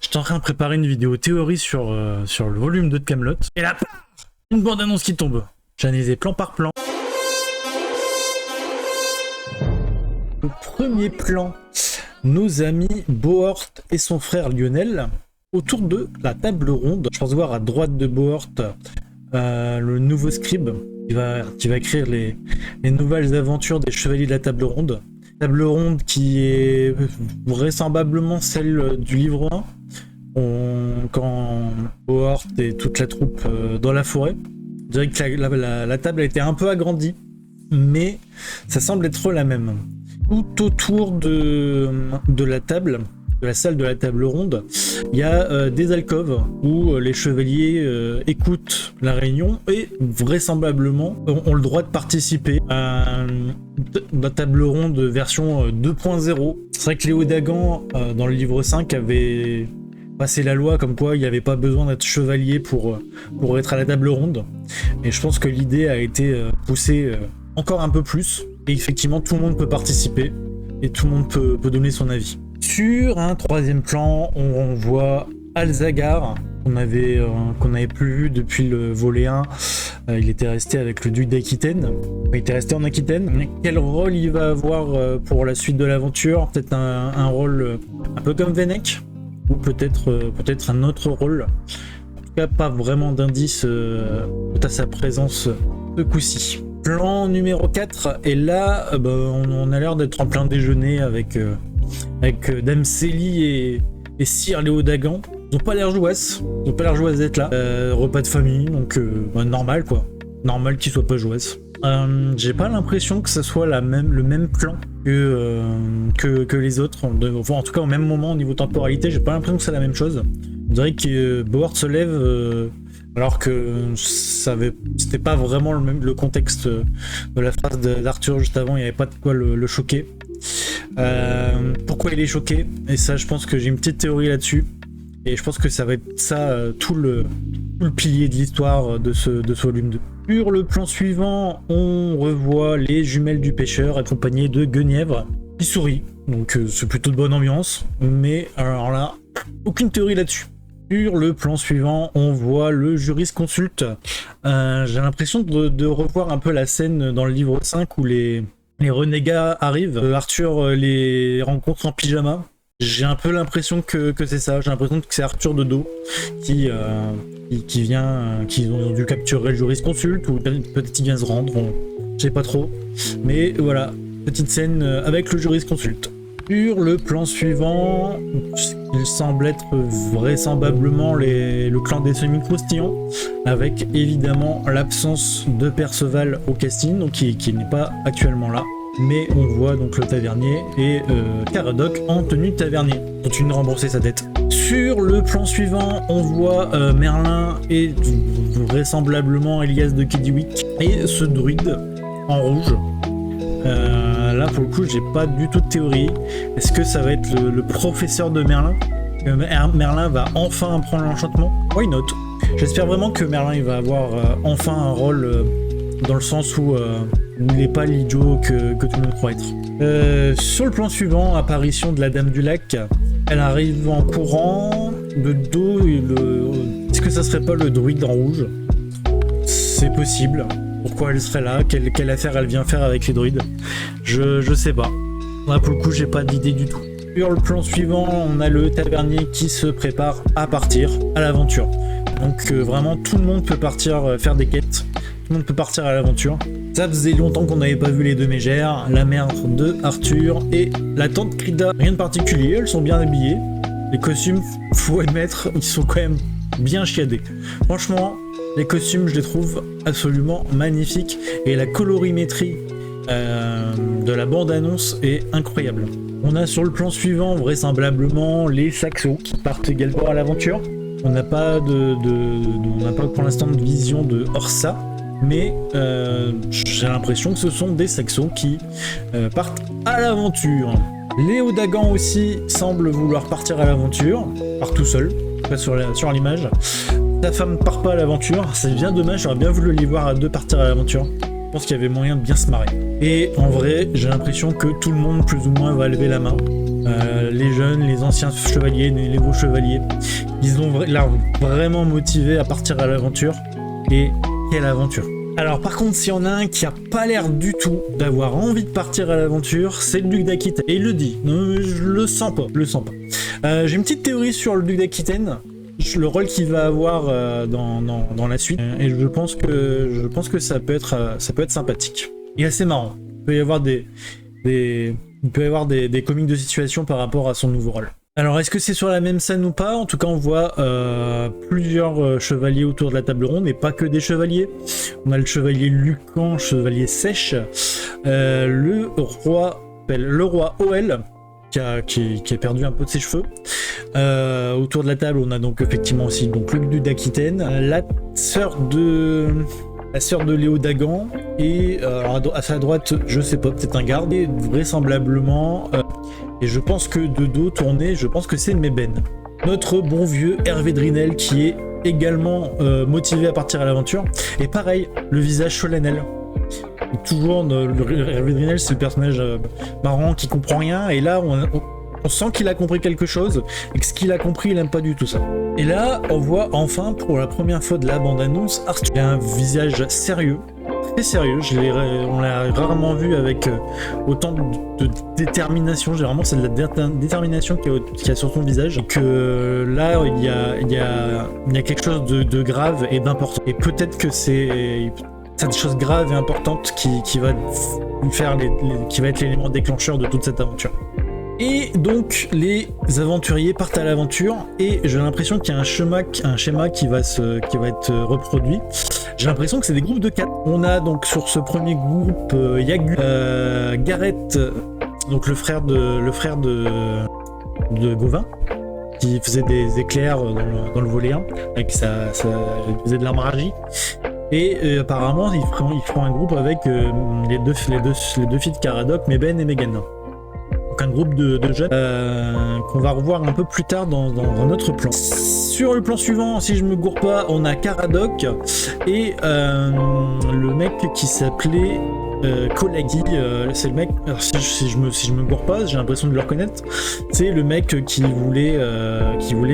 J'étais en train de préparer une vidéo théorie sur le volume 2 de Kaamelott. Et là, une bande-annonce qui tombe. J'ai analysé plan par plan. Le premier plan, nos amis Bohort et son frère Lionel autour de la table ronde. Je pense voir à droite de Bohort le nouveau scribe qui va écrire les nouvelles aventures des Chevaliers de la Table Ronde. Table ronde qui est vraisemblablement celle du livre 1. Quand Bohort et toute la troupe dans la forêt. Je dirais que la table a été un peu agrandie, mais ça semble être la même. Tout autour de la table, de la salle de la table ronde, il y a des alcôves où les chevaliers écoutent la réunion et vraisemblablement ont le droit de participer à la table ronde version 2.0. C'est vrai que Léo Dagan, dans le livre 5, avait passé la loi comme quoi il n'y avait pas besoin d'être chevalier pour être à la table ronde. Et je pense que l'idée a été poussée encore un peu plus. Et effectivement, tout le monde peut participer et tout le monde peut donner son avis. Sur un troisième plan, on voit Alzagar, qu'on avait plus vu depuis le volet 1. Il était resté avec le duc d'Aquitaine. Il était resté en Aquitaine. Quel rôle il va avoir pour la suite de l'aventure? Peut-être un rôle un peu comme Vennec, ou peut-être un autre rôle. En tout cas, pas vraiment d'indice quant à sa présence ce coup-ci. Plan numéro 4, et là, on a l'air d'être en plein déjeuner avec Dame Célie et Sire Léo Dagan. Ils ont pas l'air jouasses d'être là. Repas de famille, donc normal quoi. Normal qu'ils soient pas jouasses. J'ai pas l'impression que ça soit le même plan que les autres. Enfin, en tout cas, au même moment, au niveau temporalité, j'ai pas l'impression que c'est la même chose. On dirait que Bohort se lève alors que c'était pas vraiment le contexte de la phrase d'Arthur juste avant. Il n'y avait pas de quoi le choquer. Pourquoi il est choqué? Et ça, je pense que j'ai une petite théorie là-dessus. Et je pense que ça va être ça tout le pilier de l'histoire de ce volume 2. Sur le plan suivant, on revoit les jumelles du pêcheur accompagnées de Guenièvre qui sourit. Donc c'est plutôt de bonne ambiance. Mais alors là, aucune théorie là-dessus. Sur le plan suivant, on voit le jurisconsulte. J'ai l'impression de revoir un peu la scène dans le livre 5 où les renégats arrivent. Arthur les rencontre en pyjama. J'ai un peu l'impression que c'est ça. J'ai l'impression que c'est Arthur de dos qui ont dû capturer le jurisconsulte, ou peut-être qu'il vient se rendre. Je sais pas trop. Mais voilà, petite scène avec le jurisconsulte. Sur le plan suivant, il semble être vraisemblablement le clan des semi-croustillants, avec évidemment l'absence de Perceval au casting, donc qui n'est pas actuellement là. Mais on voit donc le tavernier et Caradoc en tenue de tavernier. Continue de rembourser sa dette. Sur le plan suivant, on voit Merlin et vraisemblablement Elias de Kidiwick et ce druide en rouge. Là pour le coup j'ai pas du tout de théorie. Est-ce que ça va être le professeur de Merlin? Merlin va enfin prendre l'enchantement? Why not? J'espère vraiment que Merlin il va avoir enfin un rôle dans le sens où il n'est pas l'idiot que tout le monde croit être. Sur le plan suivant, apparition de la Dame du Lac. Elle arrive en courant de dos. Est-ce que ça serait pas le druide en rouge? C'est possible. Pourquoi elle serait là? Quelle affaire elle vient faire avec les druides? Je sais pas. Là pour le coup j'ai pas d'idée du tout. Sur le plan suivant, on a le tavernier qui se prépare à partir à l'aventure. Donc vraiment tout le monde peut partir faire des quêtes. Tout le monde peut partir à l'aventure. Ça faisait longtemps qu'on n'avait pas vu les deux mégères, la mère de Arthur et la tante Crida. Rien de particulier, elles sont bien habillées. Les costumes, faut admettre, ils sont quand même bien chiadés. Franchement, les costumes, je les trouve absolument magnifiques. Et la colorimétrie de la bande-annonce est incroyable. On a sur le plan suivant, vraisemblablement, les Saxos qui partent également à l'aventure. On n'a pas pour l'instant de vision de Orsa. Mais j'ai l'impression que ce sont des Saxons qui partent à l'aventure. Léo Dagan aussi semble vouloir partir à l'aventure, part tout seul, pas sur l'image. Sa femme ne part pas à l'aventure, c'est bien dommage, j'aurais bien voulu les voir à deux partir à l'aventure. Je pense qu'il y avait moyen de bien se marrer. Et en vrai, j'ai l'impression que tout le monde plus ou moins va lever la main. les jeunes, les anciens chevaliers, les nouveaux chevaliers. Ils ont l'air vraiment motivés à partir à l'aventure. Et quelle aventure! Alors par contre, s'il y en a un qui a pas l'air du tout d'avoir envie de partir à l'aventure, c'est le duc d'Aquitaine. Et il le dit, non, je le sens pas, J'ai une petite théorie sur le duc d'Aquitaine, le rôle qu'il va avoir dans la suite, et je pense que ça peut être sympathique et assez marrant. Il peut y avoir des comiques de situation par rapport à son nouveau rôle. Alors, est-ce que c'est sur la même scène ou pas? En tout cas, on voit plusieurs chevaliers autour de la table ronde, et pas que des chevaliers. On a le chevalier Lucan, chevalier Sèche, le roi Oel, qui a perdu un peu de ses cheveux. Autour de la table, on a donc effectivement aussi donc, le duc d'Aquitaine, la sœur de Léo Dagan, et à sa droite, je sais pas, peut-être un garde, et vraisemblablement, et je pense que de dos tourné, je pense que c'est Mébène. Notre bon vieux Hervé Drinel, qui est également motivé à partir à l'aventure, et pareil, le visage solennel. Et toujours, Hervé Drinel, c'est le personnage marrant qui comprend rien, et là, on sent qu'il a compris quelque chose, et que ce qu'il a compris, il aime pas du tout ça. Et là, on voit enfin, pour la première fois de la bande-annonce, Arthur. Il a un visage sérieux, très sérieux. On l'a rarement vu avec autant de détermination. Généralement, c'est de la détermination qu'il y a sur son visage. Que là, il y a quelque chose de grave et d'important. Et peut-être que c'est des choses graves et importantes qui va être l'élément déclencheur de toute cette aventure. Et donc les aventuriers partent à l'aventure, et j'ai l'impression qu'il y a un schéma qui va être reproduit. J'ai l'impression que c'est des groupes de 4. On a donc sur ce premier groupe Yagu, Gareth, donc le frère de Gauvin, qui faisait des éclairs dans le volet 1, avec il faisait de la magie. Et apparemment ils feront un groupe avec les deux filles de Caradoc, Mébène et Mégane. Donc un groupe de jeunes qu'on va revoir un peu plus tard dans notre plan. Sur le plan suivant, si je me gourre pas, on a Caradoc et le mec qui s'appelait Kolagi. C'est le mec, alors si je me gourre pas, j'ai l'impression de le reconnaître. C'est le mec qui voulait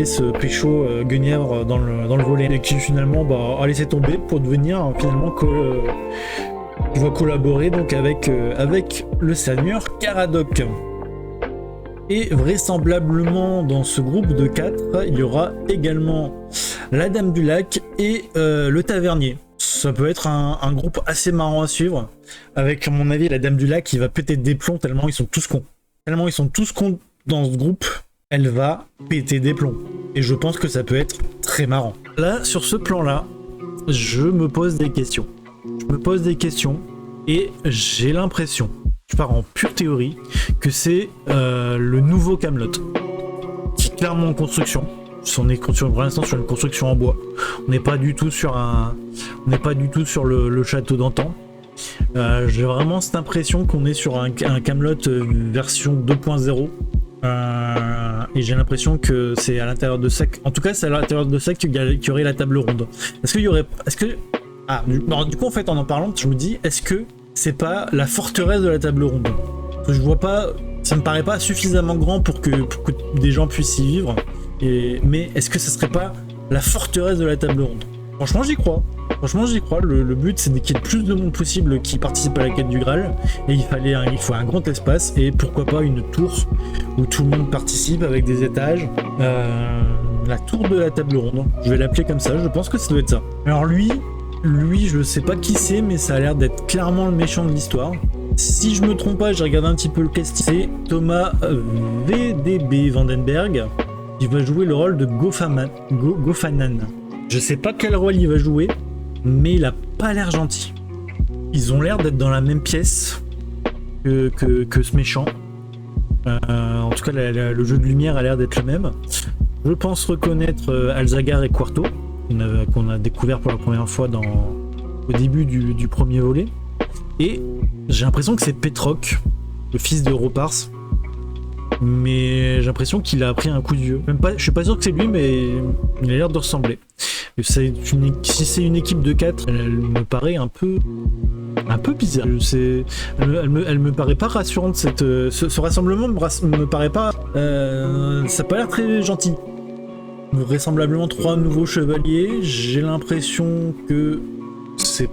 se pécho Guenièvre dans le volet, et qui finalement a laissé tomber pour devenir finalement il va collaborer donc avec le seigneur Caradoc. Et vraisemblablement dans ce groupe de 4, il y aura également la Dame du Lac et le Tavernier. Ça peut être un groupe assez marrant à suivre, avec à mon avis la Dame du Lac qui va péter des plombs tellement ils sont tous cons. Tellement ils sont tous cons dans ce groupe, elle va péter des plombs. Et je pense que ça peut être très marrant. Là, sur ce plan-là, je me pose des questions. Et j'ai l'impression, je pars en pure théorie, que c'est le nouveau Camelot, qui est clairement en construction. On est pour l'instant sur une construction en bois. On n'est pas du tout sur le château d'antan. J'ai vraiment cette impression qu'on est sur un Camelot version 2.0. Et j'ai l'impression que c'est à l'intérieur de ça. En tout cas, c'est à l'intérieur de ça qu'il y aurait la table ronde. Du coup, en fait, en parlant, je me dis, est-ce que c'est pas la forteresse de la table ronde? Parce que je vois pas, ça me paraît pas suffisamment grand pour que des gens puissent y vivre. Mais est-ce que ça serait pas la forteresse de la table ronde? Franchement, j'y crois. Le but, c'est qu'il y ait le plus de monde possible qui participe à la quête du Graal. Et il faut un grand espace, et pourquoi pas une tour où tout le monde participe avec des étages. La tour de la table ronde. Je vais l'appeler comme ça, je pense que ça doit être ça. Alors lui, je sais pas qui c'est, mais ça a l'air d'être clairement le méchant de l'histoire. Si je me trompe pas, j'ai regardé un petit peu le casting. C'est Thomas VDB Vandenberg qui va jouer le rôle de Gofanan. Je sais pas quel rôle il va jouer, mais il a pas l'air gentil. Ils ont l'air d'être dans la même pièce que ce méchant. En tout cas, le jeu de lumière a l'air d'être le même. Je pense reconnaître Alzagar et Quarto, qu'on a découvert pour la première fois au début du premier volet. Et j'ai l'impression que c'est Petroc, le fils de Ropars. Mais j'ai l'impression qu'il a pris un coup de vieux. Je suis pas sûr que c'est lui, mais il a l'air de ressembler. Si c'est une équipe de 4, elle me paraît un peu bizarre. Elle me paraît pas rassurante. Ce rassemblement me paraît pas. Ça a pas l'air très gentil. Vraisemblablement 3 nouveaux chevaliers. J'ai l'impression que c'est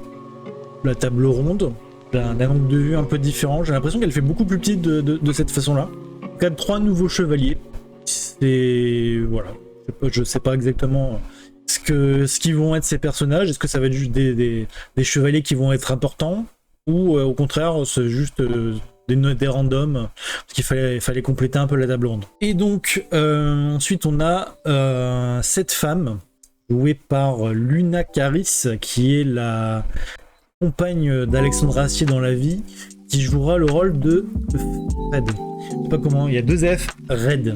la table ronde. Un angle de vue un peu différent. J'ai l'impression qu'elle fait beaucoup plus petite de cette façon-là. En tout cas, 3 nouveaux chevaliers. C'est voilà. Je sais pas exactement ce qui vont être ces personnages. Est-ce que ça va être juste des chevaliers qui vont être importants, ou au contraire c'est juste des randoms, parce qu'il fallait compléter un peu la table ronde. Et donc ensuite on a cette femme jouée par Luna Caris, qui est la compagne d'Alexandre Astier dans la vie, qui jouera le rôle de Red. Je sais pas comment, il y a 2 F, Red.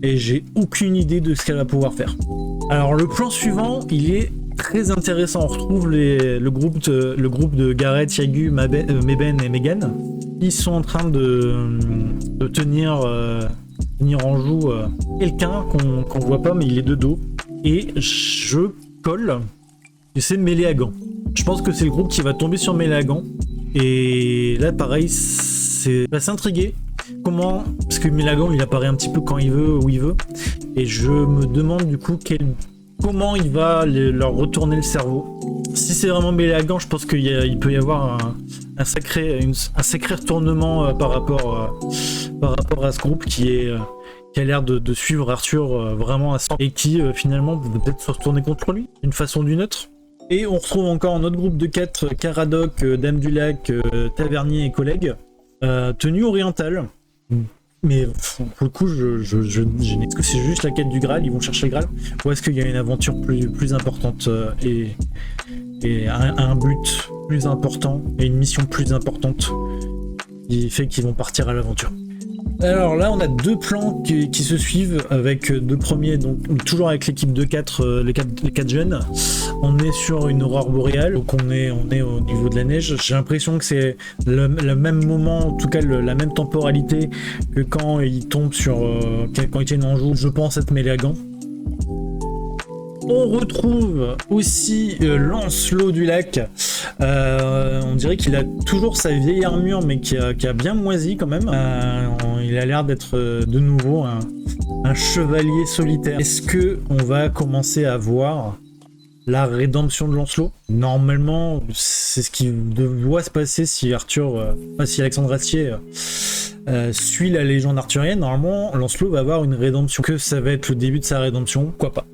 Et j'ai aucune idée de ce qu'elle va pouvoir faire. Alors le plan suivant, il est très intéressant. On retrouve le groupe de Gareth, Yagu, Meben et Megan. Ils sont en train de tenir en joue quelqu'un qu'on voit pas, mais il est de dos. Et je colle, c'est Méléagan. Je pense que c'est le groupe qui va tomber sur Méléagan. Et là pareil, c'est assez intrigué. Comment, parce que Méléagan il apparaît un petit peu quand il veut, où il veut, et je me demande du coup comment il va leur retourner le cerveau. Si c'est vraiment Méléagan, je pense qu'il peut y avoir un sacré retournement par rapport à ce groupe qui a l'air de suivre Arthur vraiment à 100, et qui finalement peut peut-être se retourner contre lui d'une façon ou d'une autre. Et on retrouve encore notre groupe de 4, Caradoc, Dame du Lac, Tavernier et collègues, tenue orientale. Mais pour le coup, est-ce que c'est juste la quête du Graal, ils vont chercher le Graal, ou est-ce qu'il y a une aventure plus importante et un but plus important et une mission plus importante qui fait qu'ils vont partir à l'aventure. Alors là, on a 2 plans qui se suivent, avec 2 premiers, donc toujours avec l'équipe de 4, les 4 jeunes. On est sur une aurore boréale, donc on est au niveau de la neige. J'ai l'impression que c'est le même moment, en tout cas la même temporalité que quand ils tombent quand ils tiennent en joue, je pense être Méléagan. On retrouve aussi Lancelot du Lac. On dirait qu'il a toujours sa vieille armure, mais qui a bien moisi quand même. Il a l'air d'être de nouveau un chevalier solitaire. Est-ce que on va commencer à voir la rédemption de Lancelot? Normalement, c'est ce qui doit se passer si Alexandre Astier suit la légende arthurienne. Normalement, Lancelot va avoir une rédemption. Que ça va être le début de sa rédemption, pourquoi pas.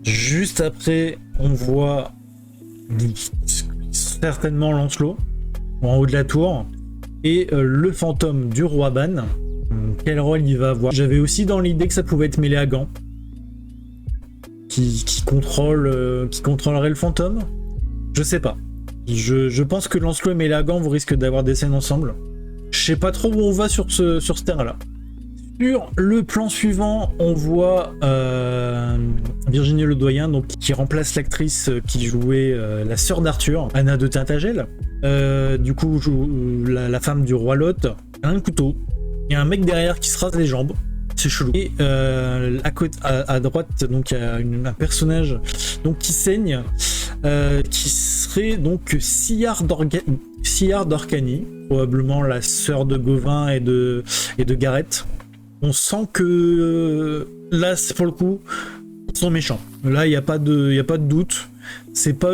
Juste après, on voit certainement Lancelot en haut de la tour et le fantôme du roi Ban. Quel rôle il va avoir? J'avais aussi dans l'idée que ça pouvait être Méléagan qui contrôlerait le fantôme. Je sais pas. Je pense que Lancelot et Méléagan vous risquent d'avoir des scènes ensemble. Je sais pas trop où on va sur ce terrain-là. Sur le plan suivant, on voit Virginie Ledoyen, donc qui remplace l'actrice qui jouait la sœur d'Arthur, Anna de Tintagel. Du coup, joue la femme du roi Lot. Elle a un couteau. Il y a un mec derrière qui se rase les jambes. C'est chelou. Et à droite, donc il y a un personnage donc qui saigne, qui serait donc Sillard d'Orcanie, probablement la sœur de Gauvin et de Gareth. On sent que là, pour le coup, ils sont méchants. Là, il n'y a pas de doute. C'est pas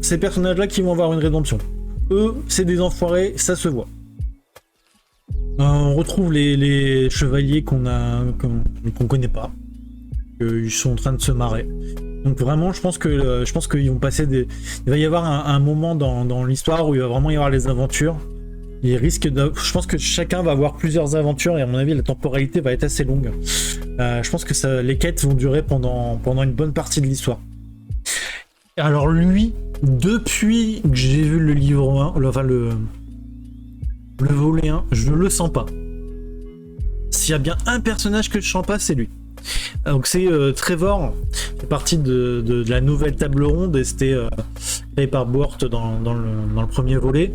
ces personnages-là qui vont avoir une rédemption. Eux, c'est des enfoirés, ça se voit. On retrouve les chevaliers qu'on connaît pas. Ils sont en train de se marrer. Donc vraiment, je pense qu'ils vont passer il va y avoir un moment dans l'histoire où il va vraiment y avoir les aventures. Je pense que chacun va avoir plusieurs aventures, et à mon avis la temporalité va être assez longue. Je pense que les quêtes vont durer pendant une bonne partie de l'histoire. Alors lui, depuis que j'ai vu le livre 1, le volet 1, je le sens pas. S'il y a bien un personnage que je sens pas, c'est lui. Donc c'est Trevor, qui fait partie de la nouvelle table ronde, et c'était créé par Boort dans le premier volet.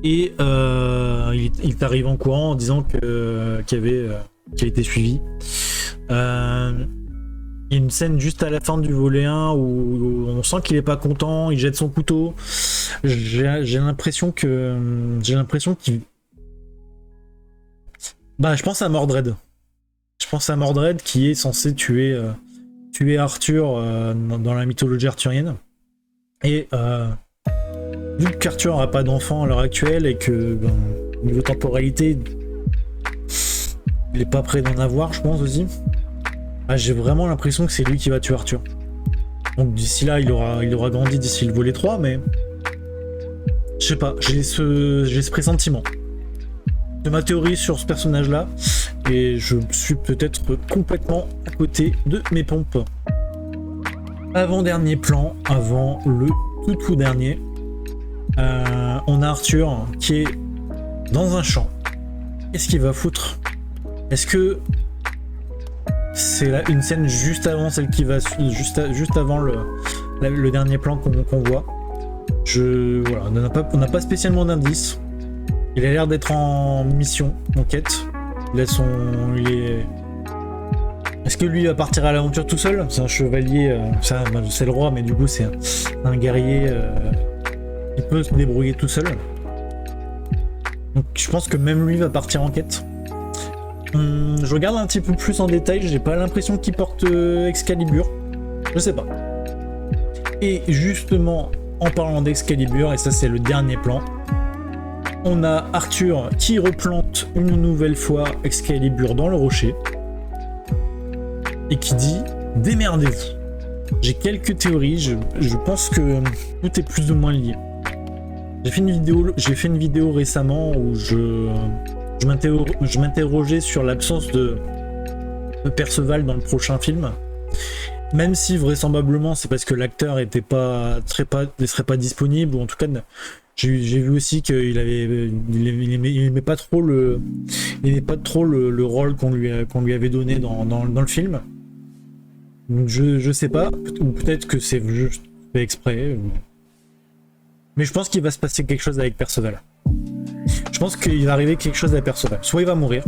Et il t'arrive en courant en disant qu'il a été suivi. Il y a une scène juste à la fin du volet 1 où on sent qu'il est pas content, il jette son couteau. J'ai l'impression qu'il... Bah, je pense à Mordred. Je pense à Mordred qui est censé tuer Arthur dans la mythologie arthurienne. Et vu qu'Arthur n'a pas d'enfant à l'heure actuelle et que niveau temporalité, il est pas prêt d'en avoir, je pense aussi. Ah, j'ai vraiment l'impression que c'est lui qui va tuer Arthur. Donc d'ici là, il aura grandi d'ici le volet 3, mais je sais pas, j'ai ce pressentiment. De ma théorie sur ce personnage-là, et je suis peut-être complètement à côté de mes pompes. Avant-dernier plan, avant le tout dernier, on a Arthur qui est dans un champ. Qu'est-ce qu'il va foutre? Est-ce que c'est une scène juste avant celle qui va juste avant le dernier plan qu'on voit? Voilà, on n'a pas spécialement d'indice. Il a l'air d'être en mission, en quête. Est-ce que lui va partir à l'aventure tout seul? C'est un chevalier, c'est le roi, mais du coup c'est un guerrier qui peut se débrouiller tout seul. Donc je pense que même lui va partir en quête. Je regarde un petit peu plus en détail, j'ai pas l'impression qu'il porte Excalibur. Je sais pas. Et justement, en parlant d'Excalibur, et ça c'est le dernier plan, on a Arthur qui replante une nouvelle fois Excalibur dans le rocher et qui dit « Démerdez-vous ». J'ai quelques théories, je pense que tout est plus ou moins lié. J'ai fait une vidéo récemment où je m'interrogeais sur l'absence de Perceval dans le prochain film. Même si vraisemblablement c'est parce que l'acteur ne serait pas disponible, ou en tout cas j'ai vu aussi qu'il aimait pas trop le rôle qu'on lui avait donné dans le film. Donc je sais pas, ou peut-être que c'est juste fait exprès. Mais je pense qu'il va se passer quelque chose avec Perceval. Je pense qu'il va arriver quelque chose à Perceval. Soit il va mourir,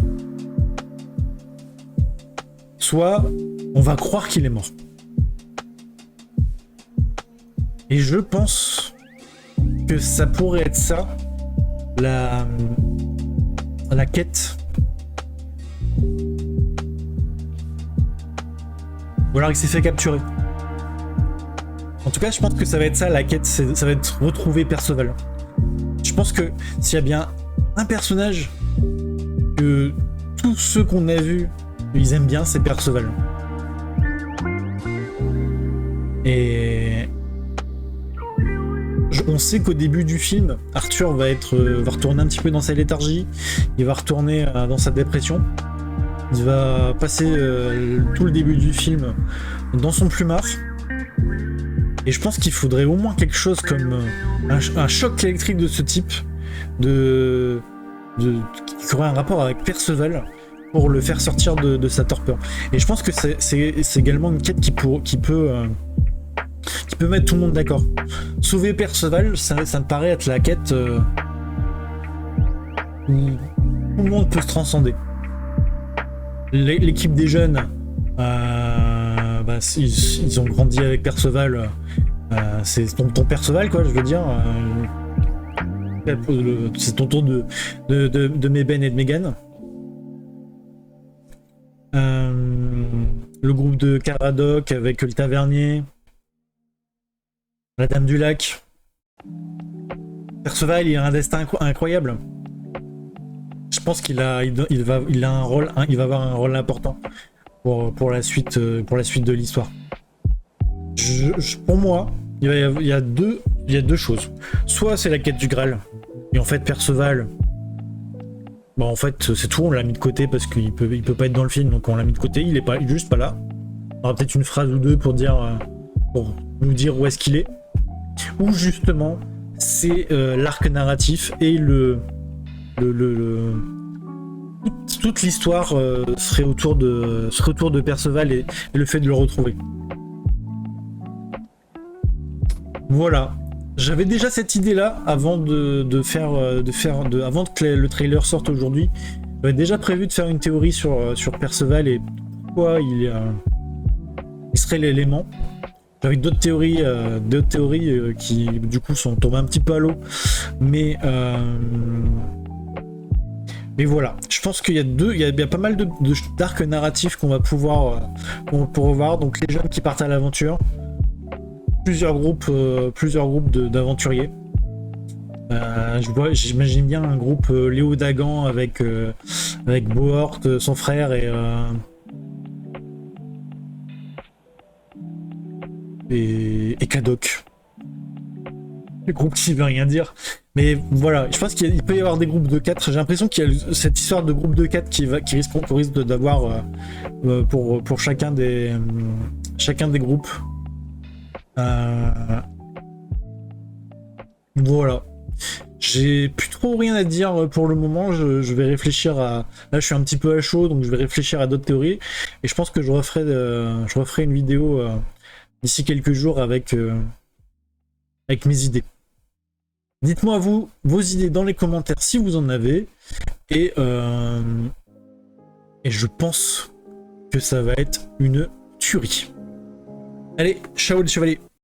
soit on va croire qu'il est mort. Et je pense que ça pourrait être ça, la quête. Ou alors il s'est fait capturer. En tout cas, je pense que ça va être ça, la quête, ça va être retrouver Perceval. Je pense que s'il y a bien un personnage que tous ceux qu'on a vus, ils aiment bien, c'est Perceval. Et on sait qu'au début du film, Arthur va retourner un petit peu dans sa léthargie, il va retourner dans sa dépression, il va passer tout le début du film dans son plumard. Et je pense qu'il faudrait au moins quelque chose comme un choc électrique de ce type, qui aurait un rapport avec Perceval pour le faire sortir de sa torpeur. Et je pense que c'est également une quête qui peut mettre tout le monde d'accord. Sauver Perceval, ça me paraît être la quête où tout le monde peut se transcender. L'équipe des jeunes, ils ont grandi avec Perceval. C'est ton Perceval, quoi, je veux dire. C'est ton tour de Mébène et de Mégane. Le groupe de Caradoc avec le tavernier. La Dame du Lac. Perceval, il a un destin incroyable. Je pense qu'il va avoir un rôle important pour la suite de l'histoire. Pour moi, il y a deux choses. Soit c'est la quête du Graal, et en fait Perceval, bon en fait c'est tout, on l'a mis de côté parce qu'il peut pas être dans le film, donc on l'a mis de côté, il est juste pas là. On aura peut-être une phrase ou deux pour nous dire où est-ce qu'il est. Ou justement c'est l'arc narratif et toute l'histoire serait autour de Perceval et le fait de le retrouver. Voilà. J'avais déjà cette idée-là avant avant que le trailer sorte aujourd'hui. J'avais déjà prévu de faire une théorie sur Perceval et pourquoi il serait l'élément. J'avais d'autres théories, qui du coup sont tombées un petit peu à l'eau, mais voilà. Je pense qu'il y a il y a pas mal d'arcs narratifs qu'on va pouvoir voir. Donc les jeunes qui partent à l'aventure, plusieurs groupes d'aventuriers. J'imagine bien un groupe Léo Dagan avec Bohort, son frère et Kadok. Le groupe qui veut rien dire. Mais voilà, je pense qu'il peut y avoir des groupes de 4. J'ai l'impression qu'il y a cette histoire de groupe de 4 qui risque d'avoir pour chacun des groupes. Voilà. J'ai plus trop rien à dire pour le moment. Je vais réfléchir à. Là, je suis un petit peu à chaud, donc je vais réfléchir à d'autres théories. Et je pense que je referai une vidéo d'ici quelques jours avec mes idées. Dites-moi vous vos idées dans les commentaires si vous en avez. Et je pense que ça va être une tuerie. Allez, ciao les chevaliers.